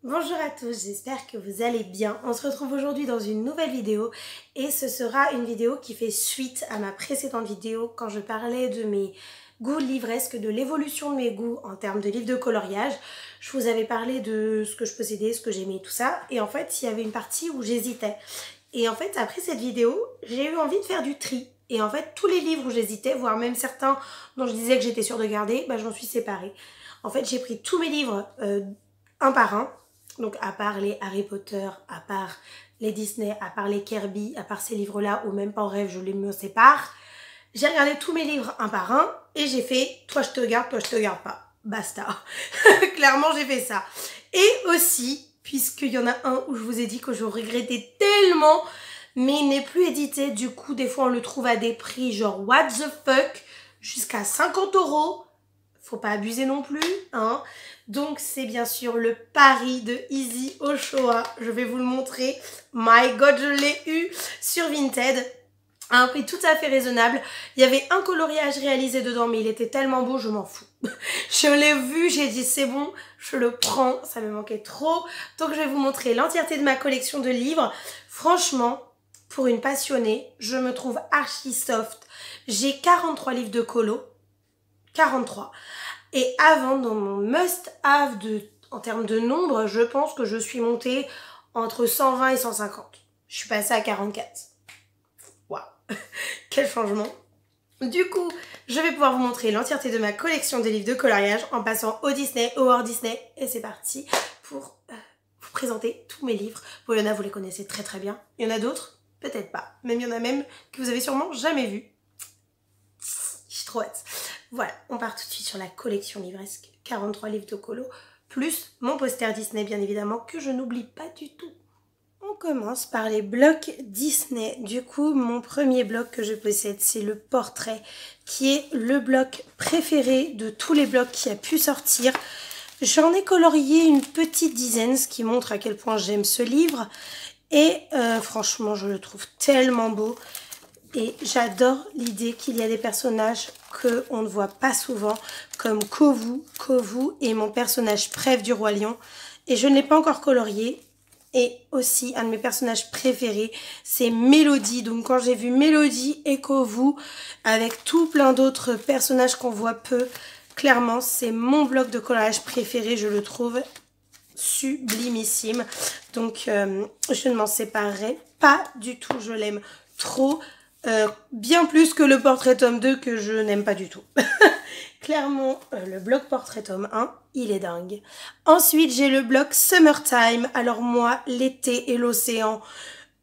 Bonjour à tous, j'espère que vous allez bien. On se retrouve aujourd'hui dans une nouvelle vidéo et ce sera une vidéo qui fait suite à ma précédente vidéo quand je parlais de mes goûts livresques, de l'évolution de mes goûts en termes de livres de coloriage. Je vous avais parlé de ce que je possédais, ce que j'aimais, tout ça, et en fait il y avait une partie où j'hésitais. Et en fait après cette vidéo, j'ai eu envie de faire du tri. Et en fait tous les livres où j'hésitais, voire même certains dont je disais que j'étais sûre de garder, bah, j'en suis séparée. En fait j'ai pris tous mes livres un par un. Donc à part les Harry Potter, à part les Disney, à part les Kirby, à part ces livres-là, ou même pas en rêve, je les me sépare. J'ai regardé tous mes livres un par un et j'ai fait toi je te garde, toi je te garde pas. Basta. Clairement j'ai fait ça. Et aussi, puisqu'il y en a un où je vous ai dit que je regrettais tellement, mais il n'est plus édité, du coup des fois on le trouve à des prix genre what the fuck, jusqu'à 50 €. Faut pas abuser non plus, hein. Donc c'est bien sûr le Paris de Issey Ochoa. Je vais vous le montrer. My God, je l'ai eu sur Vinted à un prix tout à fait raisonnable. Il y avait un coloriage réalisé dedans, mais il était tellement beau, je m'en fous. Je l'ai vu, j'ai dit c'est bon, je le prends, ça me manquait trop. Donc je vais vous montrer l'entièreté de ma collection de livres. Franchement, pour une passionnée, je me trouve archi soft. J'ai 43 livres de colo. 43. Et avant, dans mon must-have en termes de nombre, je pense que je suis montée entre 120 et 150. Je suis passée à 44. Waouh. Quel changement. Du coup, je vais pouvoir vous montrer l'entièreté de ma collection de livres de coloriage en passant au Disney, au hors Disney. Et c'est parti pour vous présenter tous mes livres. Bon, il y en a, vous les connaissez très très bien. Il y en a d'autres, peut-être pas. Même il y en a même que vous avez sûrement jamais vu. J'ai trop hâte. Voilà, on part tout de suite sur la collection livresque. 43 livres de colo, plus mon poster Disney bien évidemment, que je n'oublie pas du tout. On commence par les blocs Disney. Du coup, mon premier bloc que je possède, c'est le portrait, qui est le bloc préféré de tous les blocs qui a pu sortir. J'en ai colorié une petite dizaine, ce qui montre à quel point j'aime ce livre. Et franchement, je le trouve tellement beau. Et j'adore l'idée qu'il y a des personnages qu'on ne voit pas souvent, comme Kovu. Kovu est mon personnage préf du Roi Lion. Et je ne l'ai pas encore colorié. Et aussi, un de mes personnages préférés, c'est Mélodie. Donc quand j'ai vu Mélodie et Kovu, avec tout plein d'autres personnages qu'on voit peu, clairement, c'est mon bloc de coloriage préféré. Je le trouve sublimissime. Donc je ne m'en séparerai pas du tout. Je l'aime trop. Bien plus que le portrait tome 2 que je n'aime pas du tout. Clairement, le bloc portrait tome 1, il est dingue. Ensuite, j'ai le bloc Summertime. Alors moi, l'été et l'océan,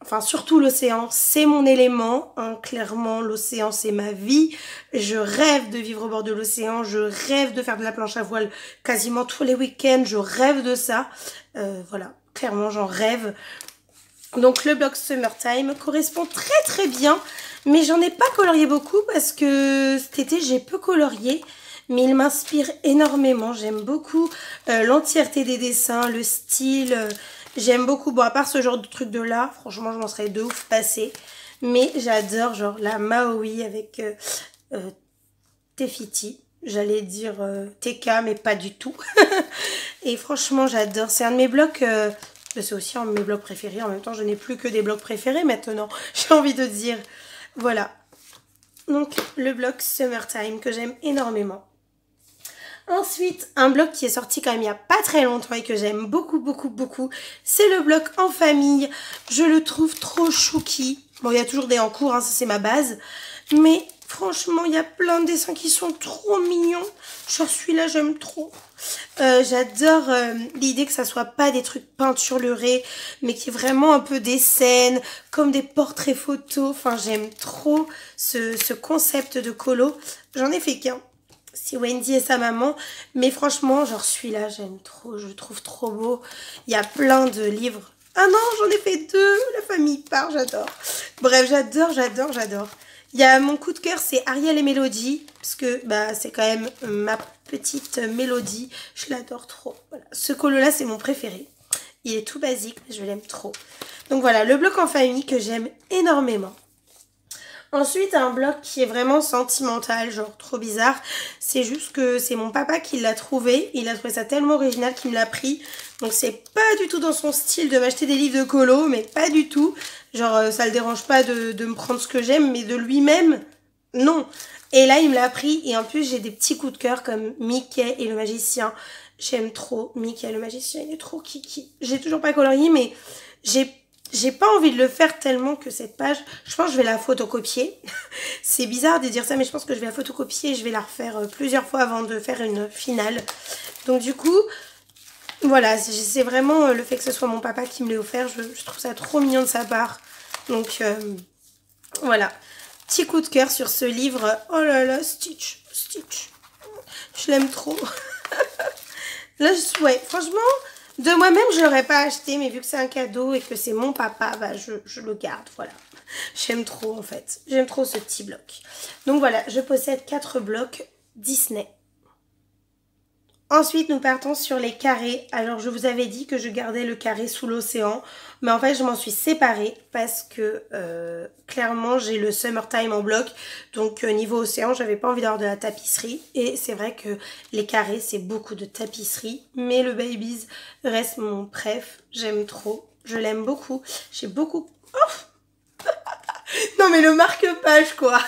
enfin surtout l'océan, c'est mon élément. Hein. Clairement, l'océan, c'est ma vie. Je rêve de vivre au bord de l'océan. Je rêve de faire de la planche à voile quasiment tous les week-ends. Je rêve de ça. Voilà, clairement, j'en rêve. Donc le bloc Summertime correspond très très bien, mais j'en ai pas colorié beaucoup parce que cet été j'ai peu colorié, mais il m'inspire énormément. J'aime beaucoup l'entièreté des dessins, le style, j'aime beaucoup, bon à part ce genre de truc de là, franchement je m'en serais de ouf passé, mais j'adore genre la Maui avec Tefiti, j'allais dire TK mais pas du tout, et franchement j'adore, c'est un de mes blocs... c'est aussi un de mes blocs préférés. En même temps, je n'ai plus que des blocs préférés maintenant. J'ai envie de dire. Voilà. Donc, le bloc Summertime que j'aime énormément. Ensuite, un bloc qui est sorti quand même il n'y a pas très longtemps et que j'aime beaucoup, beaucoup, beaucoup. C'est le bloc En Famille. Je le trouve trop chouki. Bon, il y a toujours des en cours, hein, ça c'est ma base. Mais franchement, il y a plein de dessins qui sont trop mignons. Genre celui-là, j'aime trop. J'adore l'idée que ça soit pas des trucs peinturlurés, mais qui est vraiment un peu des scènes, comme des portraits photos. Enfin, j'aime trop ce concept de colo. J'en ai fait qu'un. C'est Wendy et sa maman. Mais franchement, genre celui-là, j'aime trop. Je le trouve trop beau. Il y a plein de livres. Ah non, j'en ai fait 2. La famille part, j'adore. Bref, j'adore, j'adore, j'adore. Il y a mon coup de cœur, c'est Ariel et Mélodie, parce que bah, c'est quand même ma petite Mélodie. Je l'adore trop. Voilà. Ce colo-là, c'est mon préféré. Il est tout basique, mais je l'aime trop. Donc voilà, le bloc En Famille que j'aime énormément. Ensuite, un bloc qui est vraiment sentimental, genre trop bizarre. C'est juste que c'est mon papa qui l'a trouvé. Il a trouvé ça tellement original qu'il me l'a pris. Donc c'est pas du tout dans son style de m'acheter des livres de colo, mais pas du tout. Genre ça le dérange pas de me prendre ce que j'aime, mais de lui-même, non. Et là, il me l'a pris. Et en plus, j'ai des petits coups de cœur comme Mickey et le magicien. J'aime trop Mickey le magicien. Il est trop kiki. J'ai toujours pas colorié, mais j'ai pas envie de le faire tellement que cette page, je pense que je vais la photocopier. C'est bizarre de dire ça, mais je pense que je vais la photocopier et je vais la refaire plusieurs fois avant de faire une finale. Donc du coup, voilà, c'est vraiment le fait que ce soit mon papa qui me l'ait offert. Je trouve ça trop mignon de sa part. Donc voilà, petit coup de cœur sur ce livre. Oh là là, Stitch, Stitch. Je l'aime trop. Là, ouais, franchement... De moi-même, je l'aurais pas acheté, mais vu que c'est un cadeau et que c'est mon papa, bah je le garde, voilà. J'aime trop en fait, j'aime trop ce petit bloc. Donc voilà, je possède 4 blocs Disney. Ensuite, nous partons sur les carrés. Alors, je vous avais dit que je gardais le carré sous l'océan. Mais en fait, je m'en suis séparée parce que, clairement, j'ai le Summertime en bloc. Donc, niveau océan, j'avais pas envie d'avoir de la tapisserie. Et c'est vrai que les carrés, c'est beaucoup de tapisserie. Mais le Babies reste mon préf. J'aime trop. Je l'aime beaucoup. J'ai beaucoup... Oh non, mais le marque-page, quoi.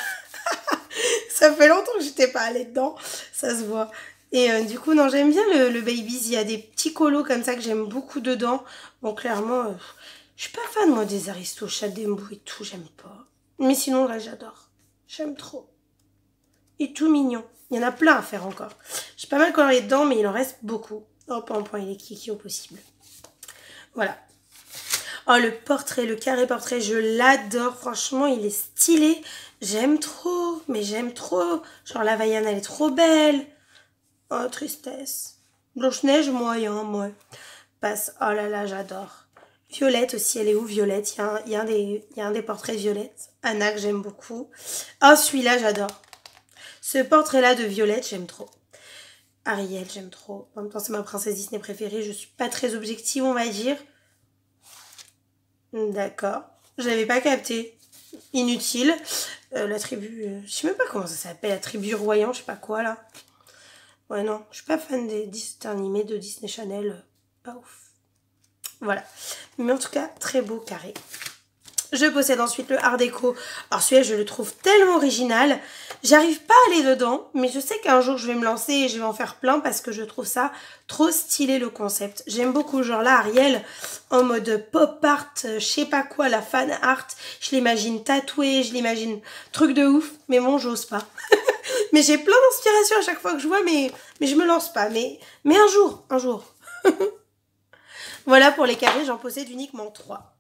Ça fait longtemps que j'étais pas allée dedans. Ça se voit. Et du coup, non, j'aime bien le Babies. Il y a des petits colos comme ça que j'aime beaucoup dedans. Bon, clairement, je suis pas fan, moi, des Aristochats, des Mbo et tout. J'aime pas. Mais sinon, là, j'adore. J'aime trop. Et tout mignon. Il y en a plein à faire encore. J'ai pas mal colorié dedans, mais il en reste beaucoup. Oh, point, il est kiki au possible. Voilà. Oh, le portrait, le carré portrait, je l'adore. Franchement, il est stylé. J'aime trop. Mais j'aime trop. Genre, la Vaiana, elle est trop belle. Oh, tristesse. Blanche-Neige, moyen, moi. Passe. Oh là là, j'adore. Violette aussi, elle est où, Violette? Il y a un des portraits Violette. Anna, que j'aime beaucoup. Oh, celui-là, j'adore. Ce portrait-là de Violette, j'aime trop. Ariel, j'aime trop. En même temps, c'est ma princesse Disney préférée. Je suis pas très objective, on va dire. D'accord. J'avais pas capté. Inutile. La tribu... je sais même pas comment ça s'appelle. La tribu Royan, je sais pas quoi, là. Ouais, non, je suis pas fan des dessins animés de Disney Channel. Pas ouf. Voilà. Mais en tout cas, très beau carré. Je possède ensuite le Art Déco. Alors celui-là, je le trouve tellement original. J'arrive pas à aller dedans, mais je sais qu'un jour, je vais me lancer et je vais en faire plein parce que je trouve ça trop stylé, le concept. J'aime beaucoup. Genre là, Ariel, en mode pop art, je sais pas quoi, la fan art. Je l'imagine tatouée, je l'imagine truc de ouf. Mais bon, j'ose pas. Mais j'ai plein d'inspiration à chaque fois que je vois, mais je me lance pas. Mais un jour, un jour. Voilà pour les carrés, j'en possède uniquement 3.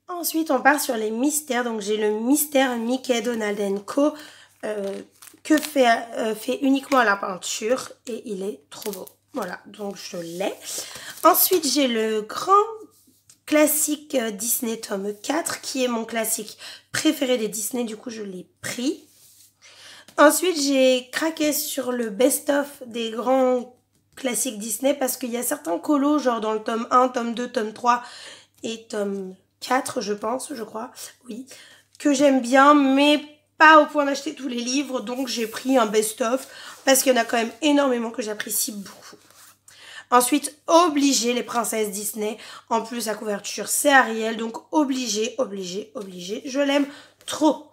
Ensuite, on part sur les mystères. Donc, j'ai le mystère Mickey Donald Co. Que fait uniquement à la peinture. Et il est trop beau. Voilà, donc je l'ai. Ensuite, j'ai le grand classique Disney tome 4, qui est mon classique préféré des Disney. Du coup, je l'ai pris. Ensuite, j'ai craqué sur le best-of des grands classiques Disney parce qu'il y a certains colos, genre dans le tome 1, tome 2, tome 3 et tome 4, je pense, je crois, oui, que j'aime bien, mais pas au point d'acheter tous les livres, donc j'ai pris un best-of parce qu'il y en a quand même énormément que j'apprécie beaucoup. Ensuite, obligé, les princesses Disney. En plus, la couverture, c'est Ariel, donc obligé, je l'aime trop.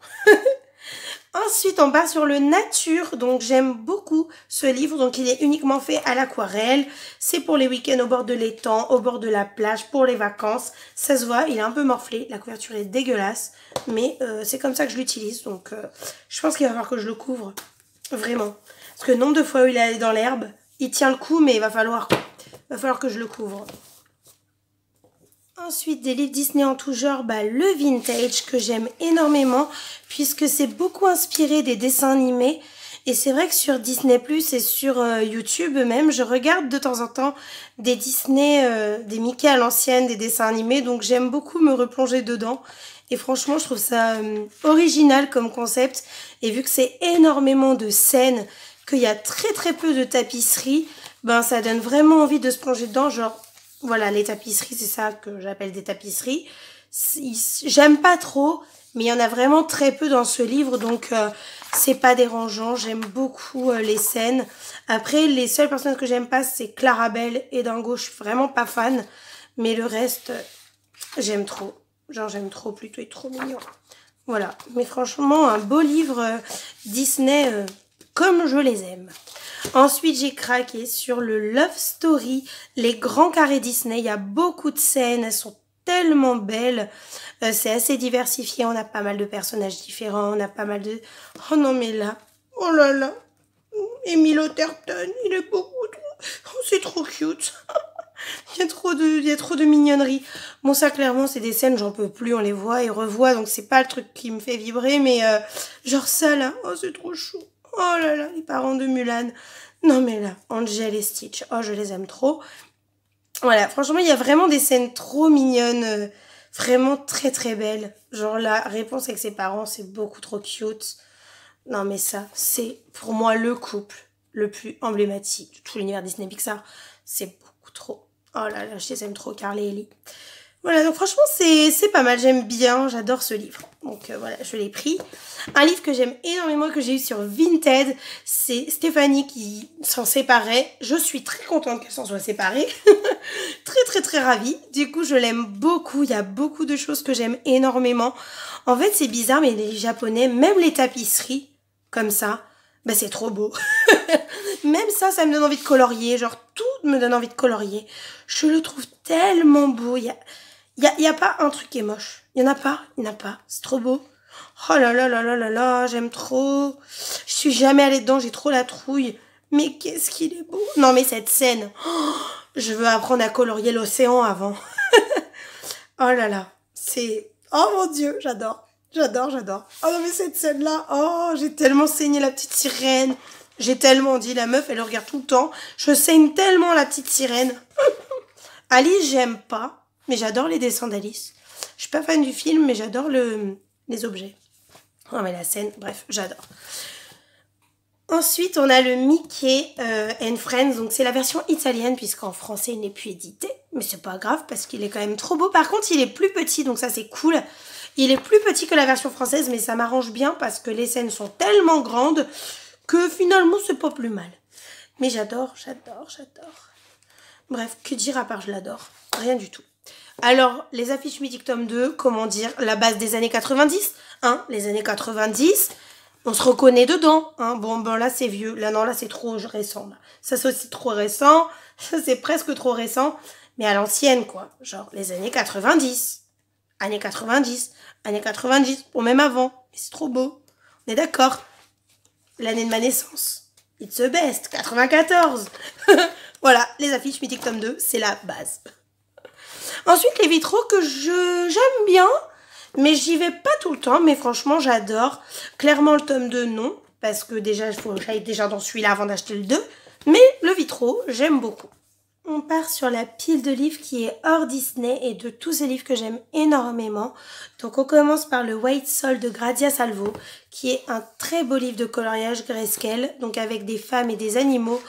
Ensuite, on part sur le nature, donc j'aime beaucoup ce livre, donc il est uniquement fait à l'aquarelle. C'est pour les week-ends au bord de l'étang, au bord de la plage, pour les vacances. Ça se voit, il est un peu morflé, la couverture est dégueulasse, mais c'est comme ça que je l'utilise, donc je pense qu'il va falloir que je le couvre, vraiment. Parce que le nombre de fois où il est allé dans l'herbe, il tient le coup, mais il va falloir que je le couvre. Ensuite, des livres Disney en tout genre, le vintage que j'aime énormément puisque c'est beaucoup inspiré des dessins animés. Et c'est vrai que sur Disney Plus et sur YouTube même, je regarde de temps en temps des Disney, des Mickey à l'ancienne, des dessins animés. Donc j'aime beaucoup me replonger dedans. Et franchement, je trouve ça original comme concept. Et vu que c'est énormément de scènes, qu'il y a très peu de tapisseries, ça donne vraiment envie de se plonger dedans. Genre, voilà, les tapisseries, c'est ça que j'appelle des tapisseries. J'aime pas trop, Mais il y en a vraiment très peu dans ce livre, donc c'est pas dérangeant. J'aime beaucoup les scènes. Après, les seules personnes que j'aime pas, c'est Clarabelle et Dingo. Je suis vraiment pas fan. Mais le reste, j'aime trop. Genre, j'aime trop plutôt, il est trop mignon. Voilà. Mais franchement, un beau livre Disney comme je les aime. Ensuite, j'ai craqué sur le Love Story, les grands carrés Disney. Il y a beaucoup de scènes, elles sont tellement belles. C'est assez diversifié, on a pas mal de personnages différents, on a pas mal de... Oh non mais là, oh là là, Emile Otterton, il est beaucoup trop... Oh, c'est trop cute. Il y a trop de mignonneries. Bon, ça, clairement, c'est des scènes, j'en peux plus, on les voit et revoit, donc c'est pas le truc qui me fait vibrer, mais genre ça, là, oh, c'est trop chou. Oh là là, les parents de Mulan. Non, mais là, Angel et Stitch, oh, je les aime trop. Voilà, franchement, il y a vraiment des scènes trop mignonnes, vraiment très très belles. Genre, la réponse avec ses parents, c'est beaucoup trop cute. Non, mais ça, c'est pour moi le couple le plus emblématique de tout l'univers Disney Pixar. C'est beaucoup trop. Oh là là, je les aime trop, Carl et Ellie. Voilà, donc franchement, c'est pas mal. J'aime bien, j'adore ce livre. Donc voilà, je l'ai pris. Un livre que j'aime énormément, que j'ai eu sur Vinted, c'est Stéphanie qui s'en séparait. Je suis très contente qu'elle s'en soit séparée. Très très très ravie. Du coup, je l'aime beaucoup. Il y a beaucoup de choses que j'aime énormément. En fait, c'est bizarre, mais les Japonais, même les tapisseries, comme ça, bah c'est trop beau. Même ça me donne envie de colorier. Genre, tout me donne envie de colorier. Je le trouve tellement beau. Il y a pas un truc qui est moche. Il y en a pas. C'est trop beau. Oh là là là là là là, j'aime trop. Je suis jamais allée dedans, j'ai trop la trouille. Mais qu'est-ce qu'il est beau. Non mais cette scène. Oh, je veux apprendre à colorier l'océan avant. Oh là là. C'est... Oh mon Dieu, j'adore. J'adore. Oh non mais cette scène-là. Oh, j'ai tellement saigné la petite sirène. J'ai tellement dit, la meuf, elle le regarde tout le temps. Je saigne tellement la petite sirène. Alice, j'aime pas. Mais j'adore les dessins d'Alice. Je suis pas fan du film, mais j'adore les objets. Oh mais la scène, bref, j'adore. Ensuite, on a le Mickey and Friends. Donc c'est la version italienne, puisqu'en français, il n'est plus édité. Mais c'est pas grave, parce qu'il est quand même trop beau. Par contre, il est plus petit, donc ça c'est cool. Il est plus petit que la version française, mais ça m'arrange bien, parce que les scènes sont tellement grandes que finalement, c'est pas plus mal. Mais j'adore. Bref, que dire à part je l'adore. Rien du tout. Alors, les affiches mythiques tome 2, comment dire, la base des années 90, hein, les années 90, on se reconnaît dedans, hein, bon, ben là c'est vieux, là non, là c'est trop récent, là. Ça c'est aussi trop récent, ça c'est presque trop récent, mais à l'ancienne quoi, genre les années 90, années 90, ou même avant, mais c'est trop beau, on est d'accord, l'année de ma naissance, it's the best, 94, voilà, les affiches mythiques tome 2, c'est la base. Ensuite, les vitraux que j'aime bien, mais j'y vais pas tout le temps, mais franchement, j'adore. Clairement, le tome 2, non, parce que déjà, il faut que j'aille déjà dans celui-là avant d'acheter le 2, mais le vitraux, j'aime beaucoup. On part sur la pile de livres qui est hors Disney et de tous ces livres que j'aime énormément. Donc, on commence par le White Soul de Grazia Salvo, qui est un très beau livre de coloriage grayscale, donc avec des femmes et des animaux.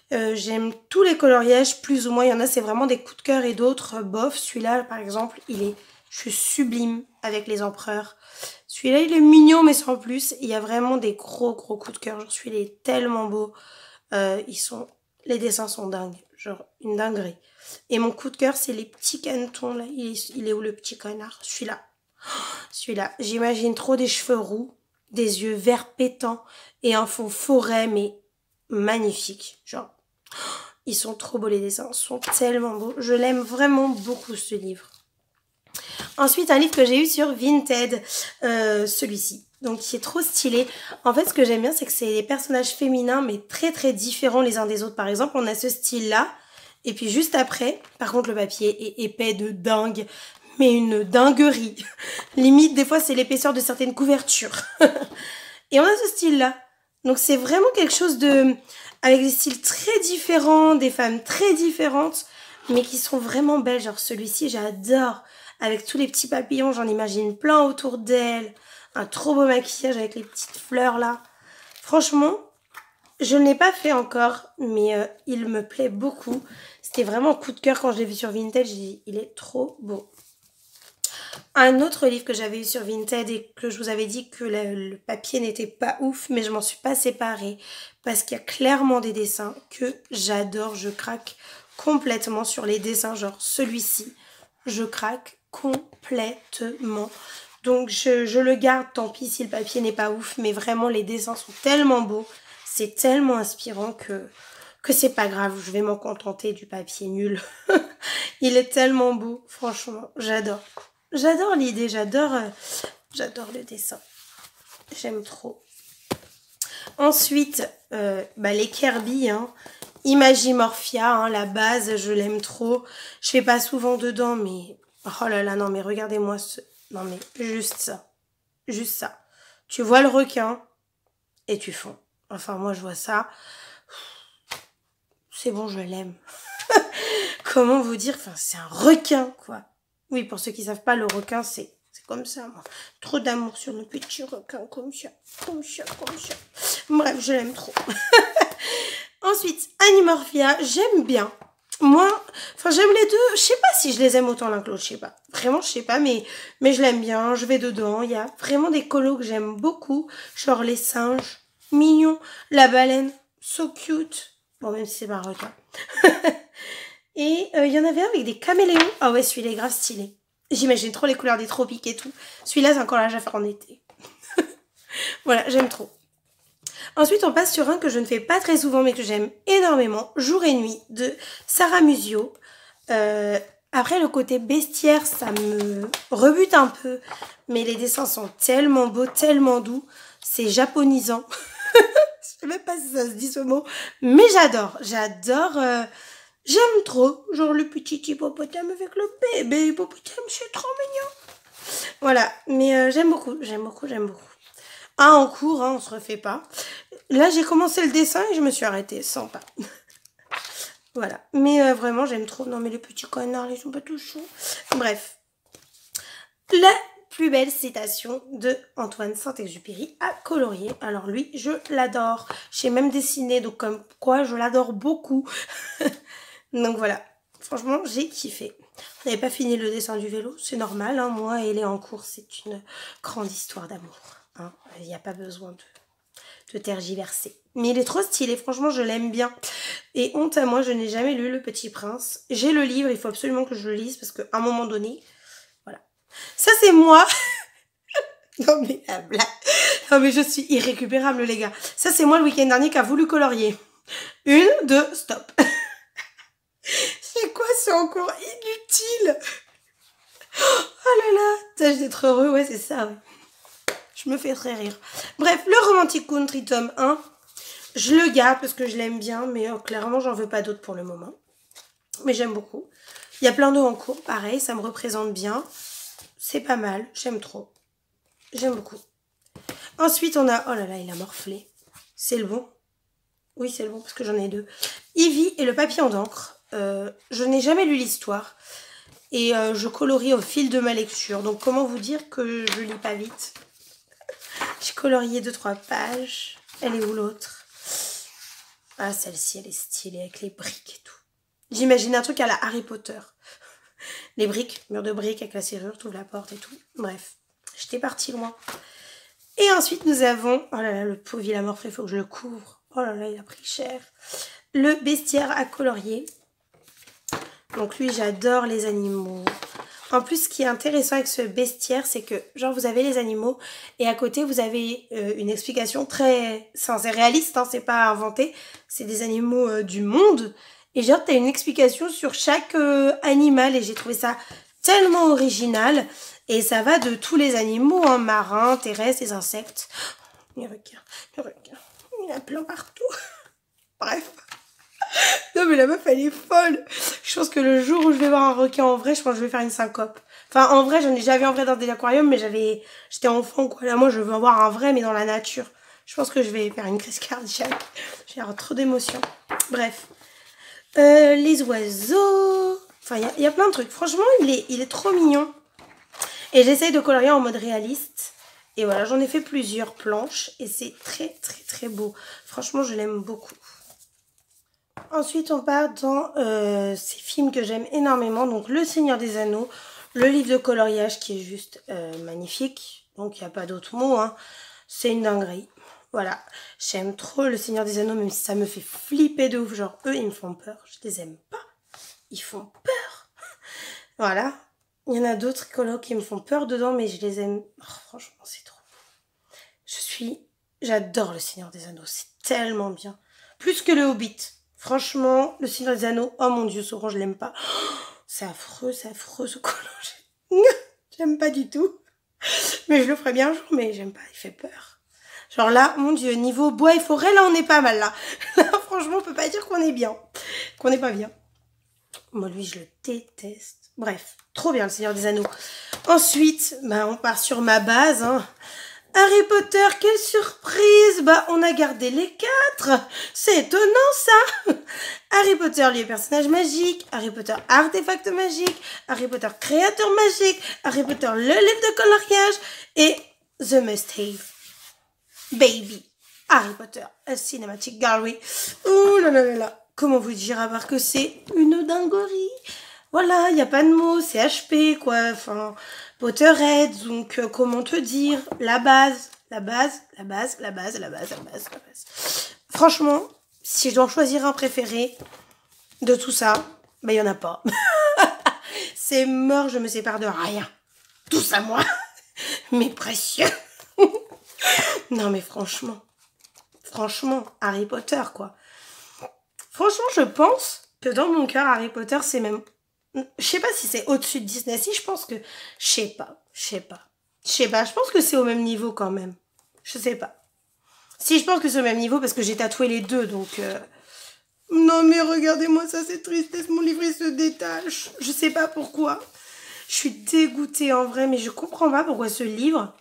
J'aime tous les coloriages, plus ou moins. Il y en a, c'est vraiment des coups de cœur et d'autres, bof. Celui-là, par exemple, je suis sublime avec les empereurs. Celui-là, il est mignon, mais sans plus. Il y a vraiment des gros coups de cœur. Genre, celui-là est tellement beau. Les dessins sont dingues. Genre, une dinguerie. Et mon coup de cœur, c'est les petits canetons, là. Il est où, le petit connard? Celui-là. Celui-là. J'imagine trop des cheveux roux, des yeux verts pétants et un fond forêt, mais magnifique. Genre, ils sont trop beaux les dessins, ils sont tellement beaux. Je l'aime vraiment beaucoup ce livre. Ensuite, un livre que j'ai eu sur Vinted, celui-ci. Donc, qui est trop stylé. En fait, ce que j'aime bien, c'est que c'est des personnages féminins, mais très très différents les uns des autres. Par exemple, on a ce style-là. Et puis juste après, par contre, le papier est épais de dingue. Mais une dinguerie. Limite, des fois, c'est l'épaisseur de certaines couvertures. Et on a ce style-là. Donc, c'est vraiment quelque chose de... avec des styles très différents, des femmes très différentes, mais qui sont vraiment belles. Genre celui-ci, j'adore. Avec tous les petits papillons, j'en imagine plein autour d'elle. Un trop beau maquillage avec les petites fleurs là. Franchement, je ne l'ai pas fait encore, mais il me plaît beaucoup. C'était vraiment un coup de cœur quand je l'ai vu sur Vinted. J'ai dit, il est trop beau. Un autre livre que j'avais eu sur Vinted et que je vous avais dit que le papier n'était pas ouf, mais je m'en suis pas séparée parce qu'il y a clairement des dessins que j'adore, je craque complètement sur les dessins, genre celui-ci, je craque complètement. Donc je le garde, tant pis si le papier n'est pas ouf, mais vraiment les dessins sont tellement beaux, c'est tellement inspirant que c'est pas grave, je vais m'en contenter du papier nul. Il est tellement beau, franchement, j'adore. J'adore l'idée, j'adore le dessin. J'aime trop. Ensuite, les Kirby, hein. Imagimorphia, hein, la base, je l'aime trop. Je fais pas souvent dedans, mais... Oh là là, non, mais regardez-moi ce... Non, mais juste ça. Juste ça. Tu vois le requin et tu fonds. Enfin, moi, je vois ça. C'est bon, je l'aime. Comment vous dire? Enfin, c'est un requin, quoi. Oui, pour ceux qui savent pas, le requin, c'est comme ça, moi. Trop d'amour sur nos petits requins, comme ça, comme ça, comme ça. Bref, je l'aime trop. Ensuite, Animorphia, j'aime bien. Moi, enfin, j'aime les deux. Je sais pas si je les aime autant l'un que l'autre, je sais pas. Vraiment, je sais pas, mais je l'aime bien. Je vais dedans. Il y a vraiment des colos que j'aime beaucoup. Genre les singes, mignons. La baleine, so cute. Bon, même si c'est pas un requin. Et il y en avait un avec des caméléons. Ah ouais, celui-là est grave stylé. J'imagine trop les couleurs des tropiques et tout. Celui-là, c'est un collage à faire en été. Voilà, j'aime trop. Ensuite, on passe sur un que je ne fais pas très souvent, mais que j'aime énormément. Jour et nuit, de Sarah Musio. Après, le côté bestiaire, ça me rebute un peu. Mais les dessins sont tellement beaux, tellement doux. C'est japonisant. Je sais même pas si ça se dit ce mot. Mais j'adore. J'aime trop. Genre le petit hippopotame avec le bébé hippopotame. C'est trop mignon. Voilà. Mais j'aime beaucoup. J'aime beaucoup. Ah, en cours, hein, on se refait pas. Là, j'ai commencé le dessin et je me suis arrêtée. Sans pas. Voilà. Mais vraiment, j'aime trop. Non, mais les petits connards, ils sont pas tous chauds. Bref. La plus belle citation de Antoine Saint-Exupéry à colorier. Alors lui, je l'adore. J'ai même dessiné, donc comme quoi je l'adore beaucoup. Donc voilà. Franchement, j'ai kiffé. On n'avait pas fini le dessin du vélo, c'est normal. Hein. Moi, elle est en cours, c'est une grande histoire d'amour. Hein. Il n'y a pas besoin de tergiverser. Mais il est trop stylé, franchement, je l'aime bien. Et honte à moi, je n'ai jamais lu Le Petit Prince. J'ai le livre, il faut absolument que je le lise parce qu'à un moment donné, voilà. Ça, c'est moi. Non, mais la blague. Non, mais je suis irrécupérable, les gars. Ça, c'est moi le week-end dernier qui a voulu colorier. 1, 2, stop. C'est quoi, c'est encore inutile. Oh là là. Tâche d'être heureux, ouais, c'est ça, ouais. Je me fais très rire. Bref, le Romantic Country tome 1. Je le garde parce que je l'aime bien, mais clairement, j'en veux pas d'autres pour le moment. Mais j'aime beaucoup. Il y a plein d'eau en cours, pareil, ça me représente bien. C'est pas mal, j'aime trop. J'aime beaucoup. Ensuite, on a... Oh là là, il a morflé. C'est le bon? Oui, c'est le bon, parce que j'en ai deux. Ivy et le papillon d'encre. Je n'ai jamais lu l'histoire. Et je colorie au fil de ma lecture. Donc, comment vous dire que je lis pas vite? J'ai colorié 2-3 pages. Elle est où l'autre? Ah, celle-ci, elle est stylée avec les briques et tout. J'imagine un truc à la Harry Potter. Les briques, mur de briques avec la serrure, t'ouvres la porte et tout. Bref, j'étais partie loin. Et ensuite, nous avons... Oh là là, le pauvre, il a morflé, il faut que je le couvre. Oh là là, il a pris cher. Le bestiaire à colorier. Donc lui, j'adore les animaux. En plus, ce qui est intéressant avec ce bestiaire, c'est que, genre, vous avez les animaux et à côté, vous avez une explication très... C'est réaliste, hein, c'est pas inventé. C'est des animaux du monde. Et genre, t'as une explication sur chaque animal et j'ai trouvé ça tellement original. Et ça va de tous les animaux, hein, marins, terrestres, les insectes. Les requins, il y en a plein partout. Bref. Non mais la meuf elle est folle. Je pense que le jour où je vais voir un requin en vrai, je pense que je vais faire une syncope. Enfin en vrai, j'en ai déjà vu en vrai dans des aquariums, mais j'étais enfant quoi. Là moi je veux en voir un vrai mais dans la nature. Je pense que je vais faire une crise cardiaque. J'ai trop d'émotions. Bref. Les oiseaux. Enfin il y a plein de trucs. Franchement il est trop mignon. Et j'essaye de colorier en mode réaliste. Et voilà, j'en ai fait plusieurs planches. Et c'est très très très beau. Franchement je l'aime beaucoup. Ensuite, on part dans ces films que j'aime énormément. Donc, Le Seigneur des Anneaux. Le livre de coloriage qui est juste magnifique. Donc il n'y a pas d'autre mot. Hein. C'est une dinguerie. Voilà. J'aime trop le Seigneur des Anneaux, même si ça me fait flipper de ouf. Genre, eux, ils me font peur. Je les aime pas. Ils font peur. Voilà. Il y en a d'autres colos qui me font peur dedans, mais je les aime. Oh, franchement, c'est trop. J'adore le Seigneur des Anneaux. C'est tellement bien. Plus que le Hobbit. Franchement, le Seigneur des Anneaux, oh mon Dieu, Sauron, je l'aime pas. Oh, c'est affreux ce colo. J'aime pas du tout. Mais je le ferai bien un jour, mais j'aime pas, il fait peur. Genre là, mon Dieu, niveau bois et forêt, là, on est pas mal, là. Là, franchement, on peut pas dire qu'on est bien. Qu'on est pas bien. Moi, lui, je le déteste. Bref, trop bien, le Seigneur des Anneaux. Ensuite, bah, on part sur ma base, hein. Harry Potter, quelle surprise! Bah, on a gardé les 4. C'est étonnant, ça! Harry Potter, lieu personnage magique. Harry Potter, artefact magique. Harry Potter, créateur magique. Harry Potter, le livre de coloriage. Et The Must-Have. Baby. Harry Potter, a Cinematic Gallery. Ouh là là là là. Comment vous dire à part que c'est une dinguerie? Voilà, il n'y a pas de mots, c'est HP, quoi. Enfin, Potterhead, donc comment te dire? La base. Franchement, si je dois choisir un préféré de tout ça, ben il n'y en a pas. C'est mort, je me sépare de rien. Tout ça, moi. Mes précieux. Non, mais franchement, Harry Potter, quoi. Franchement, je pense que dans mon cœur, Harry Potter, c'est même... Je sais pas si c'est au-dessus de Disney. Si, je pense que... Je sais pas. Je pense que c'est au même niveau quand même. Je sais pas. Si, je pense que c'est au même niveau parce que j'ai tatoué les deux, donc... Non, mais regardez-moi ça, c'est tristesse. Mon livret se détache. Je sais pas pourquoi. Je suis dégoûtée en vrai, mais je comprends pas pourquoi ce livre...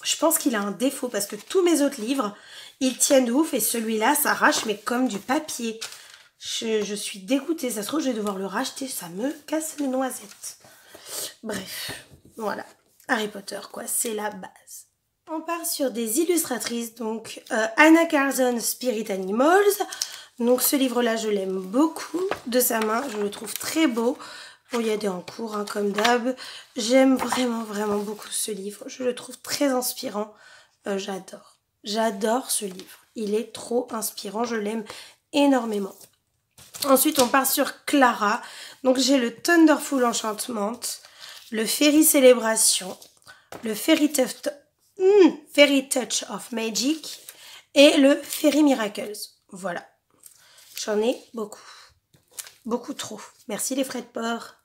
Je pense qu'il a un défaut parce que tous mes autres livres, ils tiennent de ouf et celui-là s'arrache mais comme du papier. Je suis dégoûtée, ça se trouve je vais devoir le racheter, ça me casse les noisettes. Bref, voilà, Harry Potter quoi, c'est la base. On part sur des illustratrices, donc Anna Carson, Spirit Animals. Donc ce livre-là, je l'aime beaucoup de sa main, je le trouve très beau. Bon, il y a des en cours, hein, comme d'hab. J'aime vraiment beaucoup ce livre. Je le trouve très inspirant. J'adore ce livre. Il est trop inspirant, je l'aime énormément. Ensuite, on part sur Clara. Donc, j'ai le Thunderful Enchantment, le Fairy Célébration, le Fairy Touch of Magic et le Fairy Miracles. Voilà. J'en ai beaucoup. Beaucoup trop. Merci les frais de port.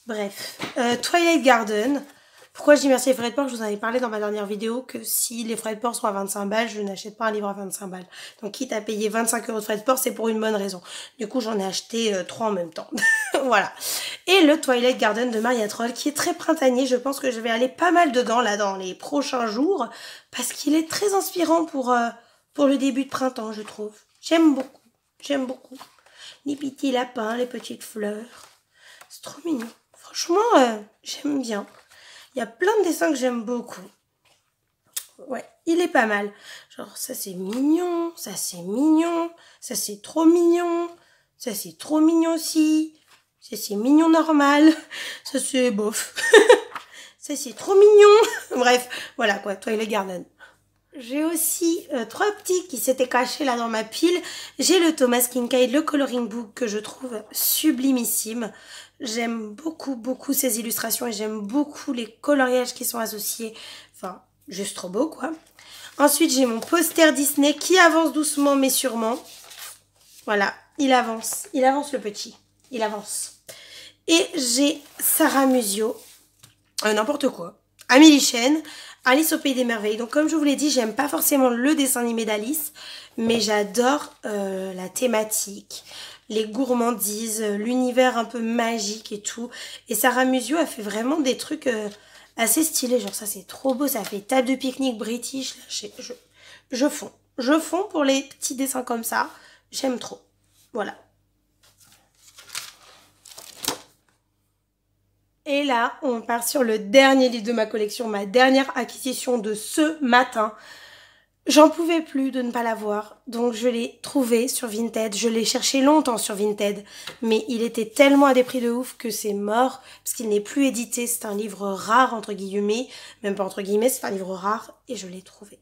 Bref. Twilight Garden. Pourquoi je dis merci les frais de port? Je vous en avais parlé dans ma dernière vidéo que si les frais de port sont à 25 balles, je n'achète pas un livre à 25 balles. Donc quitte à payer 25 € de frais de port, c'est pour une bonne raison. Du coup, j'en ai acheté 3 en même temps. Voilà. Et le Twilight Garden de Maria Troll qui est très printanier. Je pense que je vais aller pas mal dedans là dans les prochains jours parce qu'il est très inspirant pour le début de printemps, je trouve. J'aime beaucoup. Les petits lapins, les petites fleurs. C'est trop mignon. Franchement, j'aime bien. Il y a plein de dessins que j'aime beaucoup. Ouais, il est pas mal. Genre, ça c'est mignon, ça c'est mignon, ça c'est trop mignon, ça c'est trop mignon aussi, ça c'est mignon normal, ça c'est bof. Ça c'est trop mignon. Bref, voilà quoi, Twilight Garden. J'ai aussi 3 petits qui s'étaient cachés là dans ma pile. J'ai le Thomas Kincaid, le coloring book que je trouve sublimissime. J'aime beaucoup ces illustrations et j'aime beaucoup les coloriages qui sont associés. Enfin, juste trop beau quoi. Ensuite, j'ai mon poster Disney qui avance doucement mais sûrement. Voilà, il avance le petit, il avance. Et j'ai Sarah Musio, n'importe quoi, Amélie Chen, Alice au Pays des Merveilles. Donc comme je vous l'ai dit, j'aime pas forcément le dessin animé d'Alice, mais j'adore la thématique, les gourmandises, l'univers un peu magique et tout. Et Sarah Musio a fait vraiment des trucs assez stylés, genre ça c'est trop beau, ça fait table de pique-nique british. Là, je fonds pour les petits dessins comme ça, j'aime trop. Voilà. Et là, on part sur le dernier livre de ma collection, ma dernière acquisition de ce matin. J'en pouvais plus de ne pas l'avoir, donc je l'ai trouvé sur Vinted. Je l'ai cherché longtemps sur Vinted, mais il était tellement à des prix de ouf que c'est mort, parce qu'il n'est plus édité. C'est un livre rare, entre guillemets, même pas entre guillemets, c'est un livre rare, et je l'ai trouvé.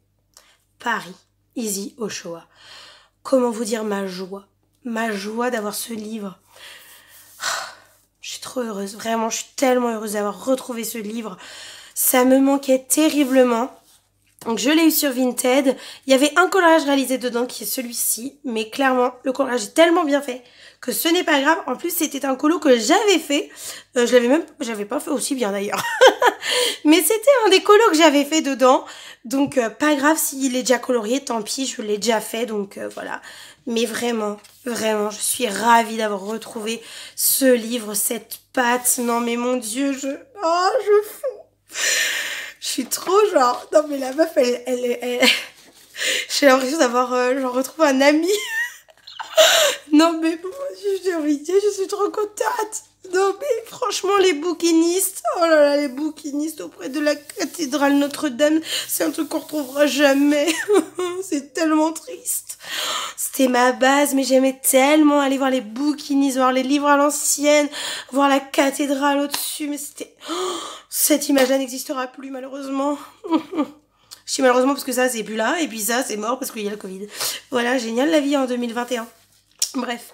Paris, Easy Ochoa. Comment vous dire ma joie d'avoir ce livre. Je suis trop heureuse, vraiment, je suis tellement heureuse d'avoir retrouvé ce livre. Ça me manquait terriblement. Donc je l'ai eu sur Vinted. Il y avait un coloriage réalisé dedans qui est celui-ci. Mais clairement, le coloriage est tellement bien fait que ce n'est pas grave. En plus, c'était un colo que j'avais fait. J'avais pas fait aussi bien d'ailleurs. Mais c'était un des colos que j'avais fait dedans. Donc pas grave s'il est déjà colorié, tant pis, je l'ai déjà fait. Donc voilà. Mais vraiment, vraiment, je suis ravie d'avoir retrouvé ce livre, cette pâte. Non mais mon Dieu, je fonds. Je suis trop genre... Non mais la meuf, elle... J'ai l'impression d'avoir genre retrouvé un ami. Non mais bon, j'ai envie de dire, je suis trop contente. Non mais franchement, les bouquinistes, oh là là, les bouquinistes auprès de la cathédrale Notre-Dame, c'est un truc qu'on retrouvera jamais. C'est tellement triste. C'était ma base, mais j'aimais tellement aller voir les bouquinistes, voir les livres à l'ancienne, voir la cathédrale au-dessus, mais c'était... Oh, cette image-là n'existera plus malheureusement. Je dis malheureusement parce que ça c'est plus là, et puis ça c'est mort parce qu'il y a le Covid. Voilà, génial la vie en 2021. Bref.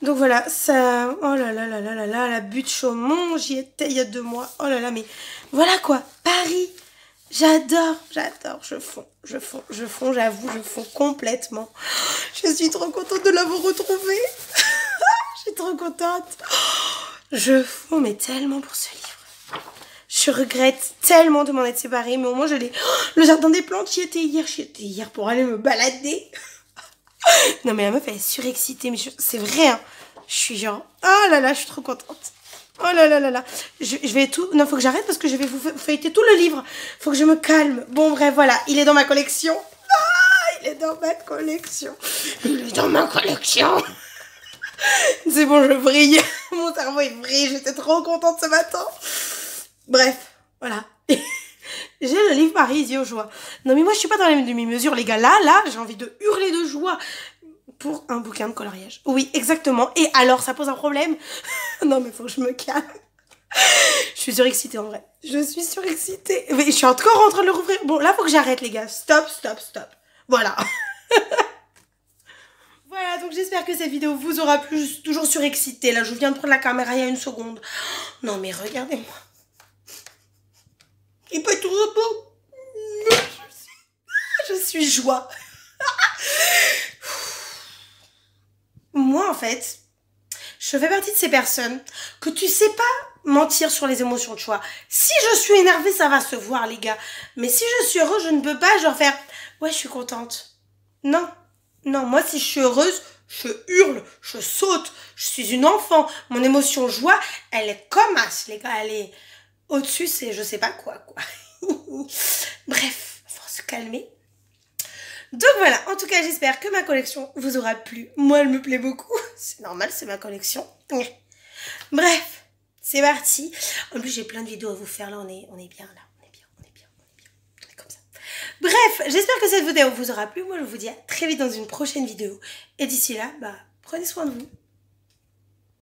Donc voilà, ça... Oh là là là là là là, la butte Chaumont, j'y étais il y a 2 mois. Oh là là, mais voilà quoi, Paris. J'adore, je fonds, j'avoue, je fonds complètement. Je suis trop contente de l'avoir retrouvé. Je suis trop contente. Je fonds, mais tellement pour ce livre. Je regrette tellement de m'en être séparée, mais au moins je l'ai... Le jardin des plantes, j'y étais hier pour aller me balader. Non mais la meuf elle est surexcitée, mais c'est vrai hein. Je suis genre, oh là là, je suis trop contente. Oh là là là là. Je vais tout... Non, faut que j'arrête parce que je vais vous feuilleter tout le livre. Faut que je me calme. Bon bref, voilà, il est dans ma collection. Ah, il est dans ma collection. Il est dans ma collection. C'est bon, je vrille. Mon cerveau il vrille, j'étais trop contente ce matin. Bref, voilà. J'ai le livre Paris aux joies. Non mais moi je suis pas dans les demi-mesures les gars. Là, j'ai envie de hurler de joie pour un bouquin de coloriage. Oui, exactement. Et alors, ça pose un problème? Non mais faut que je me calme. Je suis surexcitée en vrai. Je suis surexcitée. Mais je suis encore en train de le rouvrir. Bon, là faut que j'arrête les gars. Stop. Voilà. Voilà, donc j'espère que cette vidéo vous aura plu. Je suis toujours surexcitée. Là, je viens de prendre la caméra il y a 1 seconde. Non mais regardez-moi. Il peut être tout beau. Je suis joie. Moi, en fait, je fais partie de ces personnes que tu sais pas mentir sur les émotions de choix. Si je suis énervée, ça va se voir, les gars. Mais si je suis heureuse, je ne peux pas genre faire « Ouais, je suis contente ». Non. Non, moi, si je suis heureuse, je hurle, je saute, je suis une enfant. Mon émotion joie, elle est comme as, les gars. Elle est au-dessus, c'est je sais pas quoi. Bref, faut se calmer. Donc voilà, en tout cas j'espère que ma collection vous aura plu. Moi elle me plaît beaucoup, c'est normal, c'est ma collection. Bref, c'est parti. En plus j'ai plein de vidéos à vous faire là, on est bien là, on est bien. On est comme ça. Bref, j'espère que cette vidéo vous aura plu. Moi je vous dis à très vite dans une prochaine vidéo. Et d'ici là, prenez soin de vous.